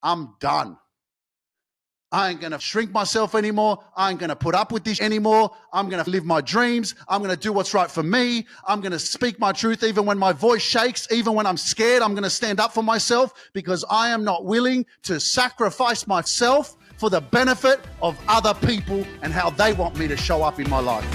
I'm done. I ain't going to shrink myself anymore. I ain't going to put up with this anymore. I'm going to live my dreams. I'm going to do what's right for me. I'm going to speak my truth even when my voice shakes, even when I'm scared. I'm going to stand up for myself because I am not willing to sacrifice myself for the benefit of other people and how they want me to show up in my life.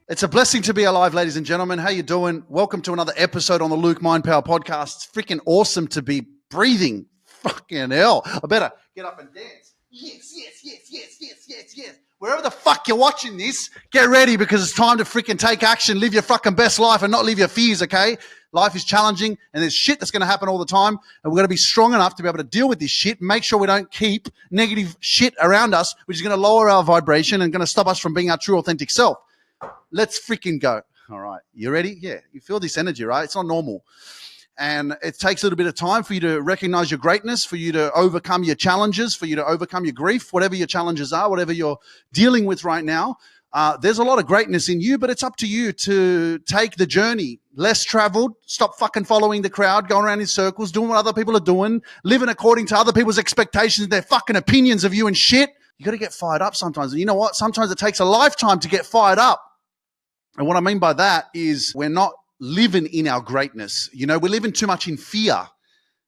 It's a blessing to be alive, ladies and gentlemen. How you doing? Welcome to another episode on the Luke Mind Power podcast. It's freaking awesome to be breathing. Fucking hell. I better get up and dance. Yes, yes, yes, yes, yes, yes, yes. Wherever the fuck you're watching this, get ready because it's time to freaking take action, live your fucking best life and not live your fears, okay? Life is challenging and there's shit that's going to happen all the time and we're going to be strong enough to be able to deal with this shit, make sure we don't keep negative shit around us, which is going to lower our vibration and going to stop us from being our true authentic self. Let's freaking go. All right. You ready? Yeah. You feel this energy, right? It's not normal. And it takes a little bit of time for you to recognize your greatness, for you to overcome your challenges, for you to overcome your grief, whatever your challenges are, whatever you're dealing with right now. There's a lot of greatness in you, but it's up to you to take the journey less traveled, stop fucking following the crowd, going around in circles, doing what other people are doing, living according to other people's expectations, their fucking opinions of you and shit. You got to get fired up sometimes. And you know what? Sometimes it takes a lifetime to get fired up. And what I mean by that is we're not living in our greatness. You know, we're living too much in fear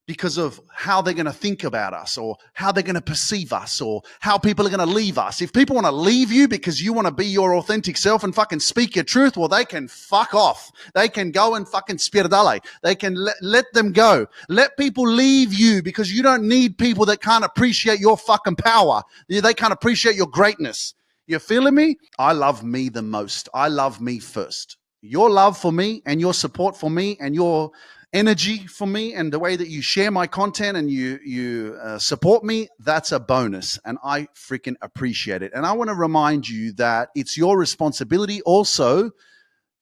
because of how they're going to think about us or how they're going to perceive us or how people are going to leave us. If people want to leave you because you want to be your authentic self and fucking speak your truth, well, they can fuck off. They can go and fucking spirdale. They can let them go. Let people leave you because you don't need people that can't appreciate your fucking power. They can't appreciate your greatness. You feeling me? I love me the most. I love me first. Your love for me and your support for me and your energy for me and the way that you share my content and you support me, that's a bonus. And I freaking appreciate it. And I want to remind you that it's your responsibility also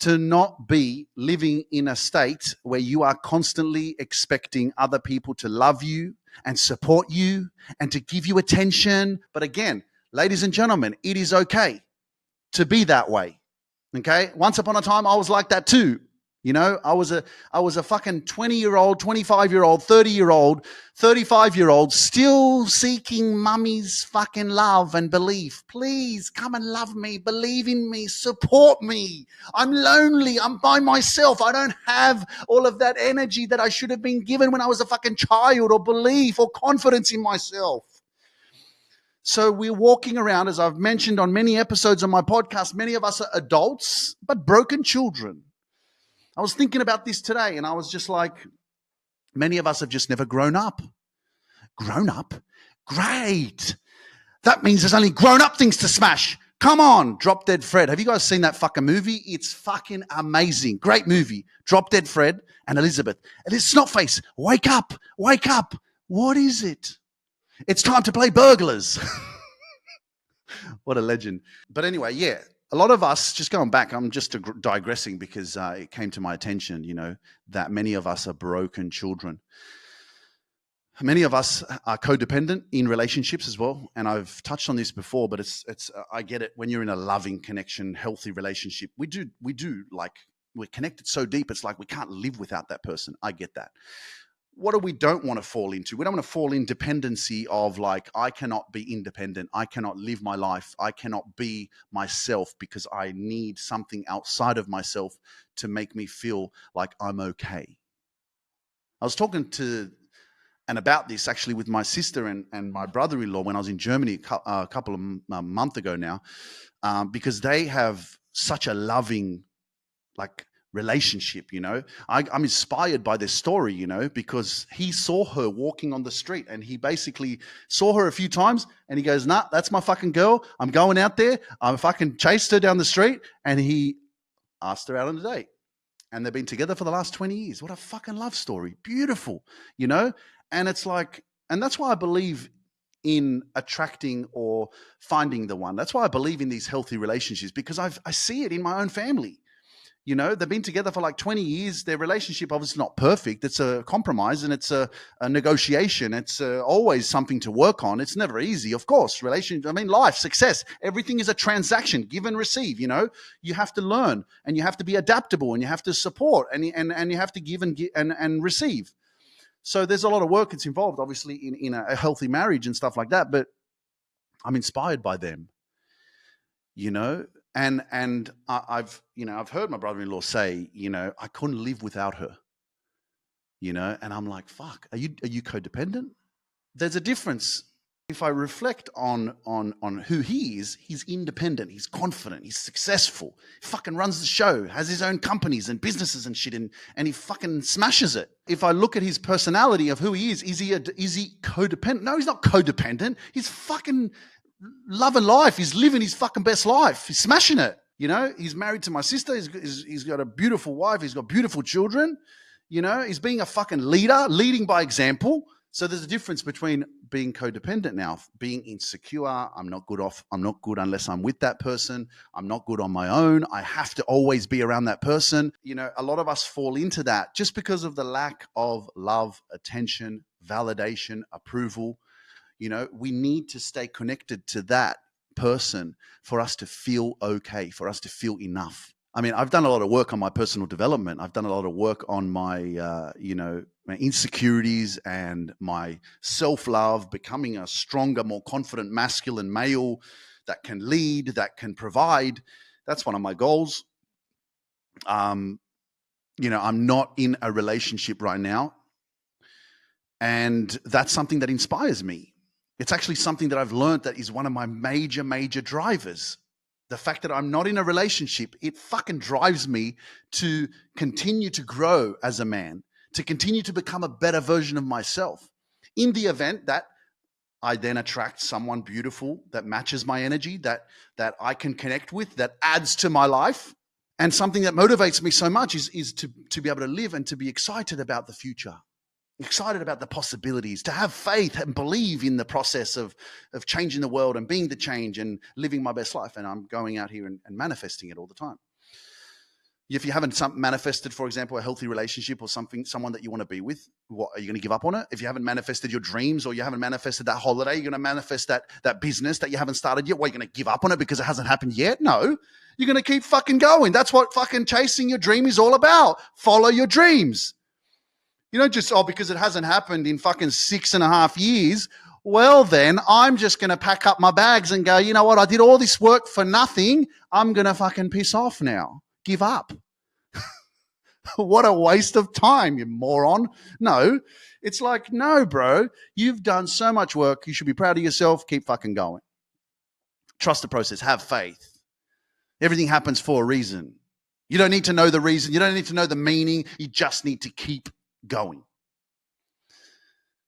to not be living in a state where you are constantly expecting other people to love you and support you and to give you attention. But again, ladies and gentlemen, it is okay to be that way, okay? Once upon a time, I was like that too. You know, I was a fucking 20-year-old, 25-year-old, 30-year-old, 35-year-old still seeking mummy's fucking love and belief. Please come and love me, believe in me, support me. I'm lonely. I'm by myself. I don't have all of that energy that I should have been given when I was a fucking child or belief or confidence in myself. So we're walking around, as I've mentioned on many episodes on my podcast, many of us are adults, but broken children. I was thinking about this today and I was just like, many of us have just never grown up. Grown up? Great. That means there's only grown up things to smash. Come on, Drop Dead Fred. Have you guys seen that fucking movie? It's fucking amazing. Great movie. Drop Dead Fred and Elizabeth. And this Snotface, wake up, wake up. What is it? It's time to play burglars. What a legend. But anyway, yeah, a lot of us, just going back, I'm just digressing because it came to my attention, you know, that many of us are broken children. Many of us are codependent in relationships as well. And I've touched on this before, but it's I get it. When you're in a loving connection, healthy relationship, we do like, we're connected so deep. It's like we can't live without that person. I get that. What do we don't want to fall into? We don't want to fall in dependency of like, I cannot be independent. I cannot live my life. I cannot be myself because I need something outside of myself to make me feel like I'm okay. I was talking to and about this actually with my sister and my brother-in-law when I was in Germany a couple of months ago now, because they have such a loving, like, relationship, you know. I'm inspired by this story, you know, because he saw her walking on the street and he basically saw her a few times and he goes, nah, that's my fucking girl. I'm going out there. I fucking chased her down the street and he asked her out on a date. And they've been together for the last 20 years. What a fucking love story. Beautiful, you know. And it's like, and that's why I believe in attracting or finding the one. That's why I believe in these healthy relationships, because I see it in my own family. You know, they've been together for like 20 years. Their relationship obviously not perfect. It's a compromise and it's a negotiation. It's always something to work on. It's never easy, of course. Life, success, everything is a transaction, give and receive. You know, you have to learn and you have to be adaptable and you have to support and you have to give and receive. So there's a lot of work that's involved, obviously, in a healthy marriage and stuff like that. But I'm inspired by them, you know. And I've heard my brother-in-law say, you know, I couldn't live without her, you know, and I'm like, fuck, are you codependent? There's a difference. If I reflect on who he is, he's independent, he's confident, he's successful, he fucking runs the show, has his own companies and businesses and shit, and he fucking smashes it. If I look at his personality of who he is he codependent? No, he's not codependent. He's fucking loving life. He's living his fucking best life. He's smashing it. You know, he's married to my sister. He's got a beautiful wife. He's got beautiful children. You know, he's being a fucking leader, leading by example. So there's a difference between being codependent now, being insecure. I'm not good unless I'm with that person. I'm not good on my own. I have to always be around that person. You know, a lot of us fall into that just because of the lack of love, attention, validation, approval. You know, we need to stay connected to that person for us to feel okay, for us to feel enough. I mean, I've done a lot of work on my personal development. I've done a lot of work on my, my insecurities and my self-love, becoming a stronger, more confident, masculine male that can lead, that can provide. That's one of my goals. I'm not in a relationship right now. And that's something that inspires me. It's actually something that I've learned that is one of my major, major drivers. The fact that I'm not in a relationship, it fucking drives me to continue to grow as a man, to continue to become a better version of myself. In the event that I then attract someone beautiful that matches my energy, that I can connect with, that adds to my life. And something that motivates me so much is to be able to live and to be excited about the future. Excited about the possibilities, to have faith and believe in the process of changing the world and being the change and living my best life. And I'm going out here and manifesting it all the time. If you haven't manifested, for example, a healthy relationship or someone that you want to be with, what are you going to give up on it? If you haven't manifested your dreams or you haven't manifested that holiday, you're going to manifest that business that you haven't started yet. What, are you going to give up on it because it hasn't happened yet? No, you're going to keep fucking going. That's what fucking chasing your dream is all about. Follow your dreams. You don't just, because it hasn't happened in fucking 6.5 years. Well, then I'm just going to pack up my bags and go, you know what? I did all this work for nothing. I'm going to fucking piss off now. Give up. What a waste of time, you moron. No, it's like, no, bro, you've done so much work. You should be proud of yourself. Keep fucking going. Trust the process. Have faith. Everything happens for a reason. You don't need to know the reason. You don't need to know the meaning. You just need to keep going.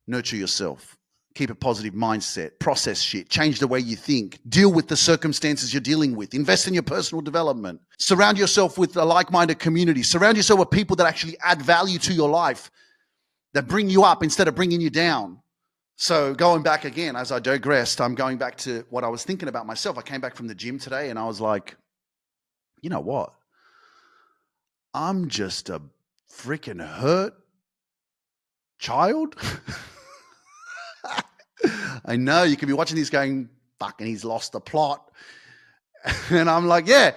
Nurture yourself. Keep a positive mindset. Process shit. Change the way you think. Deal with the circumstances you're dealing with. Invest in your personal development. Surround yourself with a like-minded community. Surround yourself with people that actually add value to your life, that bring you up instead of bringing you down. So going back again, as I digressed, I'm going back to what I was thinking about myself. I came back from the gym today and I was like, you know what? I'm just a freaking hurt child. I know you could be watching this going, fucking, he's lost the plot. And I'm like, yeah,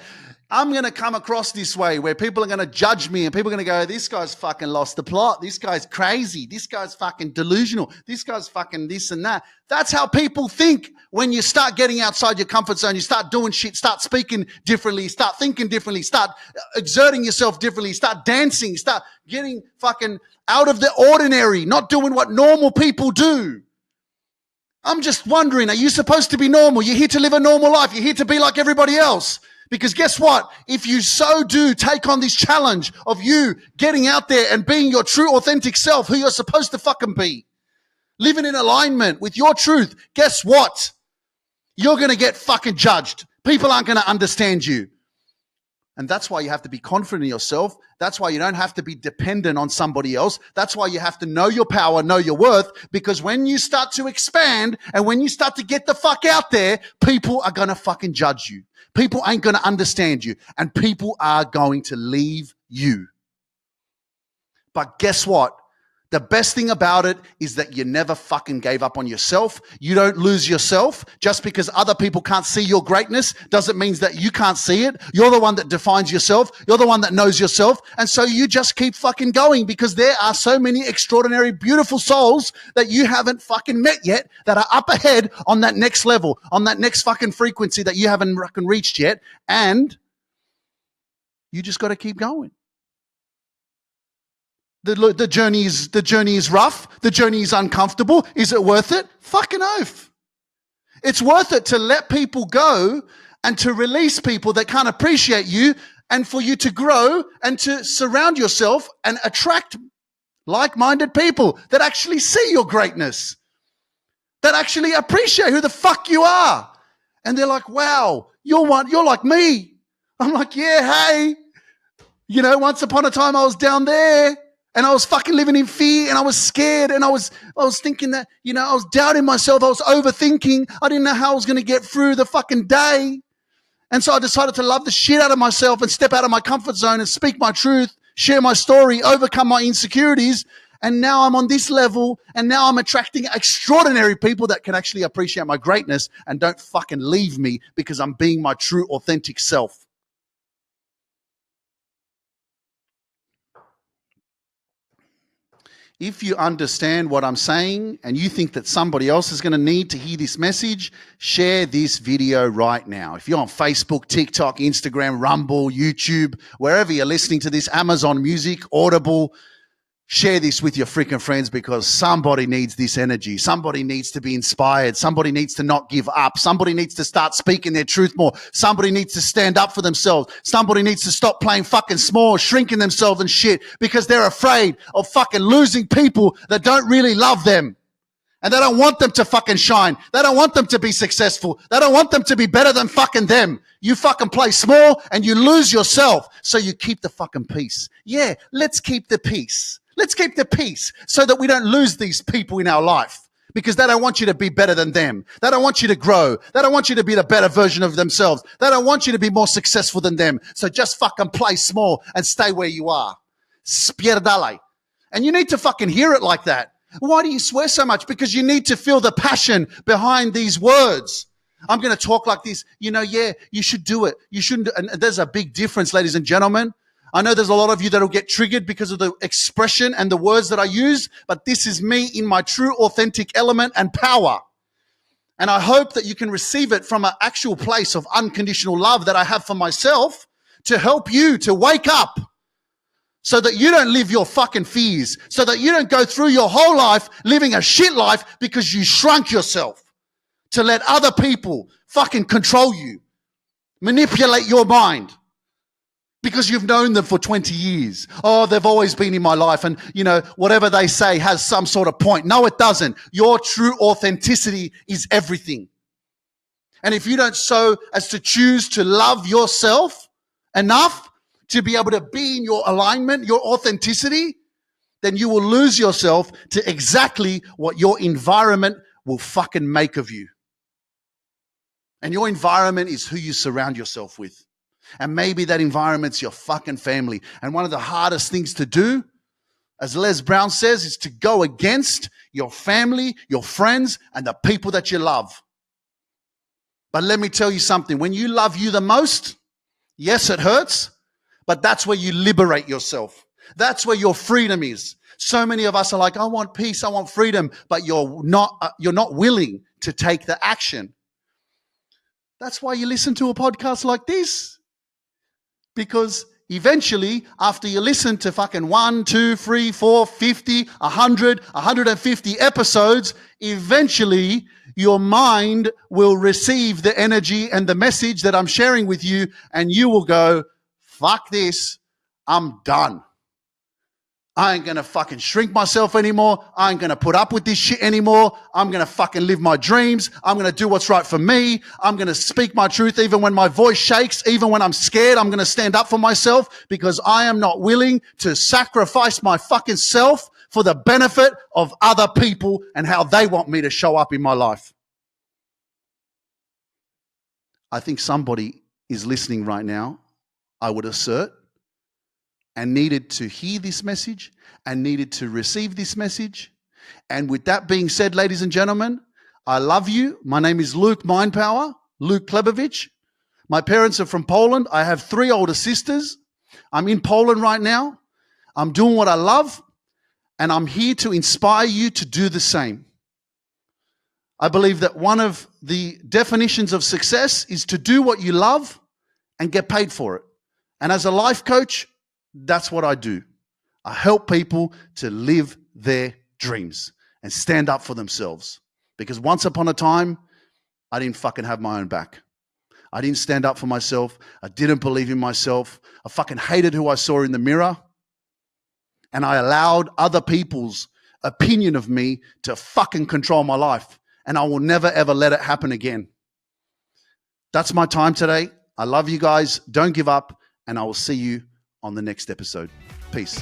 I'm going to come across this way where people are going to judge me and people are going to go, this guy's fucking lost the plot. This guy's crazy. This guy's fucking delusional. This guy's fucking this and that. That's how people think when you start getting outside your comfort zone. You start doing shit, start speaking differently, start thinking differently, start exerting yourself differently, start dancing, start getting fucking out of the ordinary, not doing what normal people do. I'm just wondering, are you supposed to be normal? You're here to live a normal life. You're here to be like everybody else. Because guess what? If you so do take on this challenge of you getting out there and being your true, authentic self, who you're supposed to fucking be, living in alignment with your truth, guess what? You're going to get fucking judged. People aren't going to understand you. And that's why you have to be confident in yourself. That's why you don't have to be dependent on somebody else. That's why you have to know your power, know your worth, because when you start to expand and when you start to get the fuck out there, people are going to fucking judge you. People ain't going to understand you, and people are going to leave you. But guess what? The best thing about it is that you never fucking gave up on yourself. You don't lose yourself. Just because other people can't see your greatness doesn't mean that you can't see it. You're the one that defines yourself. You're the one that knows yourself. And so you just keep fucking going, because there are so many extraordinary, beautiful souls that you haven't fucking met yet that are up ahead on that next level, on that next fucking frequency that you haven't fucking reached yet. And you just got to keep going. The journey is rough. The journey is uncomfortable. Is it worth it? Fucking oath. It's worth it to let people go and to release people that can't appreciate you, and for you to grow and to surround yourself and attract like-minded people that actually see your greatness, that actually appreciate who the fuck you are. And they're like, wow, you're like me. I'm like, yeah, hey. You know, once upon a time I was down there. And I was fucking living in fear, and I was scared, and I was thinking that, you know, I was doubting myself. I was overthinking. I didn't know how I was going to get through the fucking day. And so I decided to love the shit out of myself and step out of my comfort zone and speak my truth, share my story, overcome my insecurities. And now I'm on this level, and now I'm attracting extraordinary people that can actually appreciate my greatness and don't fucking leave me because I'm being my true, authentic self. If you understand what I'm saying and you think that somebody else is going to need to hear this message, share this video right now. If you're on Facebook, TikTok, Instagram, Rumble, YouTube, wherever you're listening to this, Amazon Music, Audible, share this with your freaking friends, because somebody needs this energy. Somebody needs to be inspired. Somebody needs to not give up. Somebody needs to start speaking their truth more. Somebody needs to stand up for themselves. Somebody needs to stop playing fucking small, shrinking themselves and shit, because they're afraid of fucking losing people that don't really love them. And they don't want them to fucking shine. They don't want them to be successful. They don't want them to be better than fucking them. You fucking play small and you lose yourself. So you keep the fucking peace. Yeah, let's keep the peace. Let's keep the peace so that we don't lose these people in our life, because they don't want you to be better than them. They don't want you to grow. They don't want you to be the better version of themselves. They don't want you to be more successful than them. So just fucking play small and stay where you are. Spierdale. And you need to fucking hear it like that. Why do you swear so much? Because you need to feel the passion behind these words. I'm going to talk like this. You know, yeah, you should do it. You shouldn't. And there's a big difference, ladies and gentlemen. I know there's a lot of you that will get triggered because of the expression and the words that I use, but this is me in my true, authentic element and power. And I hope that you can receive it from an actual place of unconditional love that I have for myself to help you to wake up, so that you don't live your fucking fears, so that you don't go through your whole life living a shit life because you shrunk yourself to let other people fucking control you, manipulate your mind. Because you've known them for 20 years. Oh, they've always been in my life, and, you know, whatever they say has some sort of point. No, it doesn't. Your true authenticity is everything. And if you don't so as to choose to love yourself enough to be able to be in your alignment, your authenticity, then you will lose yourself to exactly what your environment will fucking make of you. And your environment is who you surround yourself with. And maybe that environment's your fucking family. And one of the hardest things to do, as Les Brown says, is to go against your family, your friends, and the people that you love. But let me tell you something. When you love you the most, yes, it hurts, but that's where you liberate yourself. That's where your freedom is. So many of us are like, I want peace, I want freedom, but you're not willing to take the action. That's why you listen to a podcast like this. Because eventually, after you listen to fucking 1, 2, 3, 4, 50, 100, 150 episodes, eventually your mind will receive the energy and the message that I'm sharing with you, and you will go, fuck this, I'm done. I ain't going to fucking shrink myself anymore. I ain't going to put up with this shit anymore. I'm going to fucking live my dreams. I'm going to do what's right for me. I'm going to speak my truth even when my voice shakes, even when I'm scared. I'm going to stand up for myself because I am not willing to sacrifice my fucking self for the benefit of other people and how they want me to show up in my life. I think somebody is listening right now, I would assert, and needed to hear this message and needed to receive this message. And with that being said, ladies and gentlemen, I love you. My name is Luke Mindpower, Luke Klebovich. My parents are from Poland. I have 3 older sisters. I'm in Poland right now. I'm doing what I love, and I'm here to inspire you to do the same. I believe that one of the definitions of success is to do what you love and get paid for it. And as a life coach, that's what I do. I help people to live their dreams and stand up for themselves. Because once upon a time, I didn't fucking have my own back. I didn't stand up for myself. I didn't believe in myself. I fucking hated who I saw in the mirror. And I allowed other people's opinion of me to fucking control my life. And I will never, ever let it happen again. That's my time today. I love you guys. Don't give up. And I will see you on the next episode. Peace.